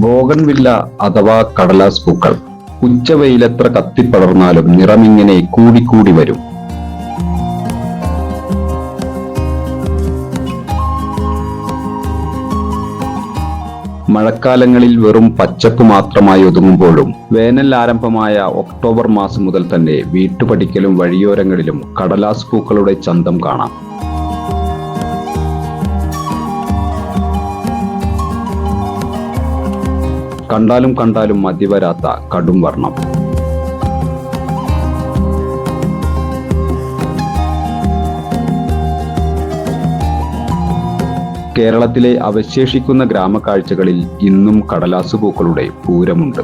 Bougainvillea അഥവാ കടലാസ് പൂക്കൾ ഉച്ചവെയിലെത്ര കത്തിപ്പടർന്നാലും നിറമിങ്ങനെ കൂടിക്കൂടി വരും. മഴക്കാലങ്ങളിൽ വെറും പച്ചപ്പ് മാത്രമായി ഒതുങ്ങുമ്പോഴും വേനൽ ആരംഭമായ ഒക്ടോബർ മാസം മുതൽ തന്നെ വീട്ടുപടിക്കലും വഴിയോരങ്ങളിലും കടലാസ് പൂക്കളുടെ ചന്തം കാണാം. കണ്ടാലും കണ്ടാലും മതിവരാത്ത കടും വർണ്ണം. കേരളത്തിലെ അവശേഷിക്കുന്ന ഗ്രാമക്കാഴ്ചകളിൽ ഇന്നും കടലാസ് പൂക്കളുടെ പൂരമുണ്ട്.